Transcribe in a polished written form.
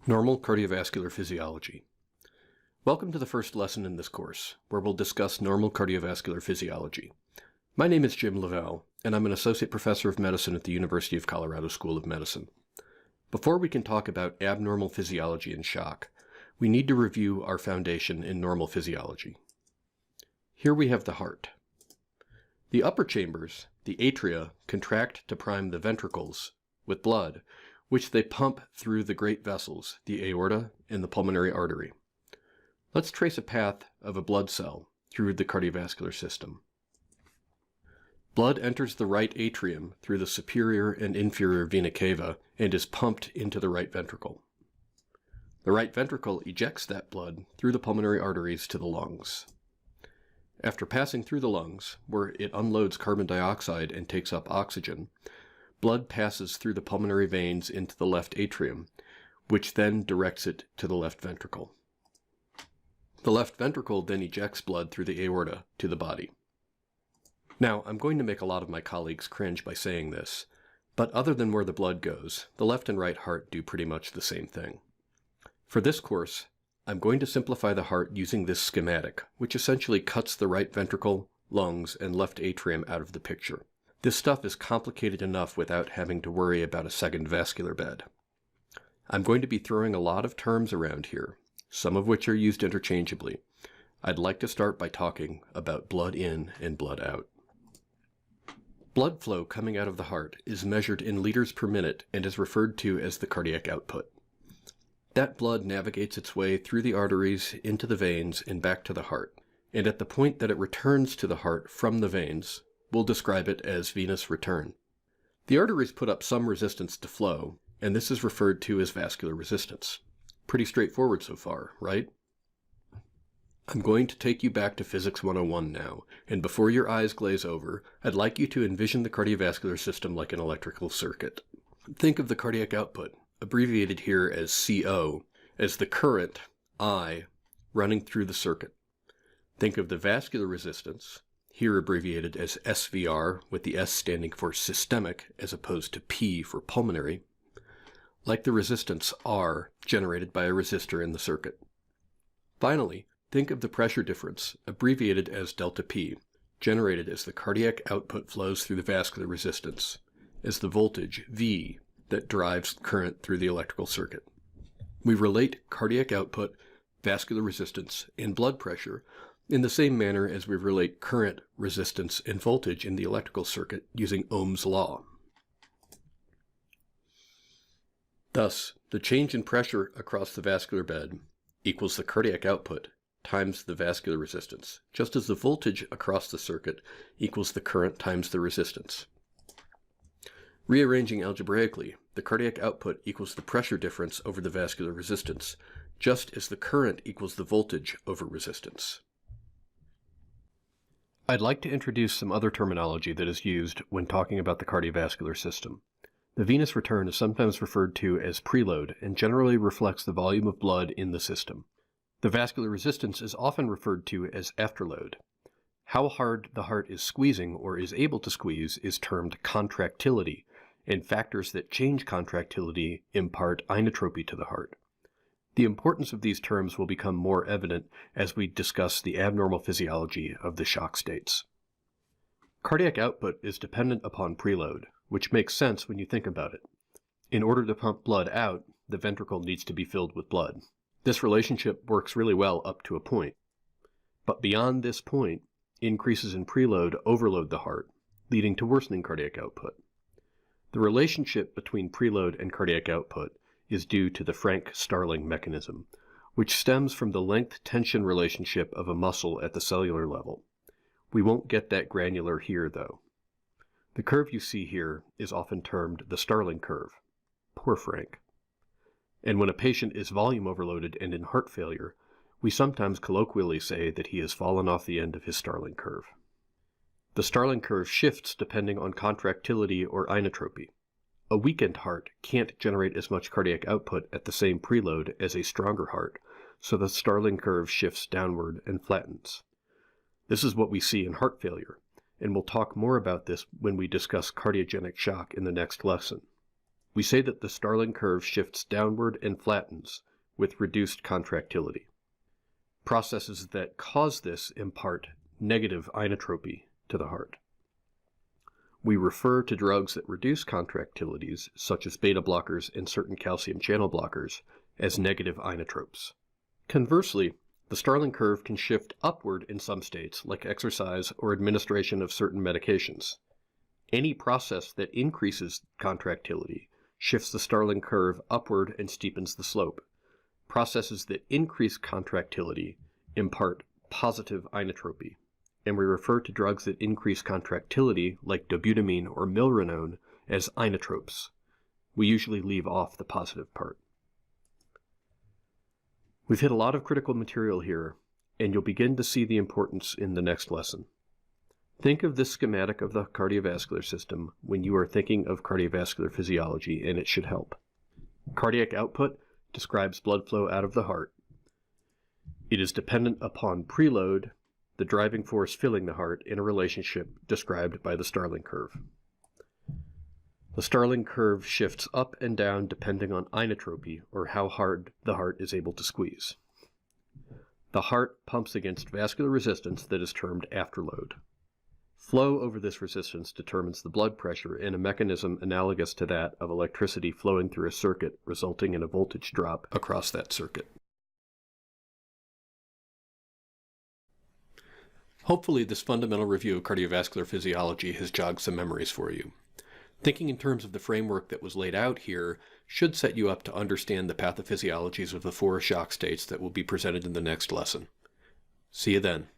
Normal cardiovascular physiology. Welcome to the first lesson in this course, where we'll discuss normal cardiovascular physiology. My name is Jim Lavelle, and I'm an associate professor of medicine at the University of Colorado School of Medicine. Before we can talk about abnormal physiology in shock, we need to review our foundation in normal physiology. Here we have the heart. The upper chambers, the atria, contract to prime the ventricles with blood, which they pump through the great vessels, the aorta and the pulmonary artery. Let's trace a path of a blood cell through the cardiovascular system. Blood enters the right atrium through the superior and inferior vena cava and is pumped into the right ventricle. The right ventricle ejects that blood through the pulmonary arteries to the lungs. After passing through the lungs, where it unloads carbon dioxide and takes up oxygen, blood passes through the pulmonary veins into the left atrium, which then directs it to the left ventricle. The left ventricle then ejects blood through the aorta to the body. Now, I'm going to make a lot of my colleagues cringe by saying this, but other than where the blood goes, the left and right heart do pretty much the same thing. For this course, I'm going to simplify the heart using this schematic, which essentially cuts the right ventricle, lungs, and left atrium out of the picture. This stuff is complicated enough without having to worry about a second vascular bed. I'm going to be throwing a lot of terms around here, some of which are used interchangeably. I'd like to start by talking about blood in and blood out. Blood flow coming out of the heart is measured in liters per minute and is referred to as the cardiac output. That blood navigates its way through the arteries, into the veins, and back to the heart, and at the point that it returns to the heart from the veins, we'll describe it as venous return. The arteries put up some resistance to flow, and this is referred to as vascular resistance. Pretty straightforward so far, right? I'm going to take you back to Physics 101 now, and before your eyes glaze over, I'd like you to envision the cardiovascular system like an electrical circuit. Think of the cardiac output, abbreviated here as CO, as the current, I, running through the circuit. Think of the vascular resistance, here abbreviated as SVR, with the S standing for systemic as opposed to P for pulmonary, like the resistance R generated by a resistor in the circuit. Finally, think of the pressure difference, abbreviated as delta P, generated as the cardiac output flows through the vascular resistance, as the voltage V that drives current through the electrical circuit. We relate cardiac output, vascular resistance, and blood pressure in the same manner as we relate current, resistance, and voltage in the electrical circuit using Ohm's law. Thus, the change in pressure across the vascular bed equals the cardiac output times the vascular resistance, just as the voltage across the circuit equals the current times the resistance. Rearranging algebraically, the cardiac output equals the pressure difference over the vascular resistance, just as the current equals the voltage over resistance. I'd like to introduce some other terminology that is used when talking about the cardiovascular system. The venous return is sometimes referred to as preload and generally reflects the volume of blood in the system. The vascular resistance is often referred to as afterload. How hard the heart is squeezing or is able to squeeze is termed contractility, and factors that change contractility impart inotropy to the heart. The importance of these terms will become more evident as we discuss the abnormal physiology of the shock states. Cardiac output is dependent upon preload, which makes sense when you think about it. In order to pump blood out, the ventricle needs to be filled with blood. This relationship works really well up to a point. But beyond this point, increases in preload overload the heart, leading to worsening cardiac output. The relationship between preload and cardiac output is due to the Frank-Starling mechanism, which stems from the length-tension relationship of a muscle at the cellular level. We won't get that granular here, though. The curve you see here is often termed the Starling curve. Poor Frank. And when a patient is volume overloaded and in heart failure, we sometimes colloquially say that he has fallen off the end of his Starling curve. The Starling curve shifts depending on contractility or inotropy. A weakened heart can't generate as much cardiac output at the same preload as a stronger heart, so the Starling curve shifts downward and flattens. This is what we see in heart failure, and we'll talk more about this when we discuss cardiogenic shock in the next lesson. we say that the Starling curve shifts downward and flattens with reduced contractility. Processes that cause this impart negative inotropy to the heart. We refer to drugs that reduce contractilities, such as beta blockers and certain calcium channel blockers, as negative inotropes. Conversely, the Starling curve can shift upward in some states, like exercise or administration of certain medications. Any process that increases contractility shifts the Starling curve upward and steepens the slope. Processes that increase contractility impart positive inotropy, and we refer to drugs that increase contractility, like dobutamine or milrinone, as inotropes. We usually leave off the positive part. We've hit a lot of critical material here, and you'll begin to see the importance in the next lesson. Think of this schematic of the cardiovascular system when you are thinking of cardiovascular physiology, and it should help. Cardiac output describes blood flow out of the heart. It is dependent upon preload, the driving force filling the heart, in a relationship described by the Starling curve. The Starling curve shifts up and down depending on inotropy, or how hard the heart is able to squeeze. The heart pumps against vascular resistance that is termed afterload. Flow over this resistance determines the blood pressure in a mechanism analogous to that of electricity flowing through a circuit, resulting in a voltage drop across that circuit. Hopefully, this fundamental review of cardiovascular physiology has jogged some memories for you. Thinking in terms of the framework that was laid out here should set you up to understand the pathophysiologies of the 4 shock states that will be presented in the next lesson. See you then.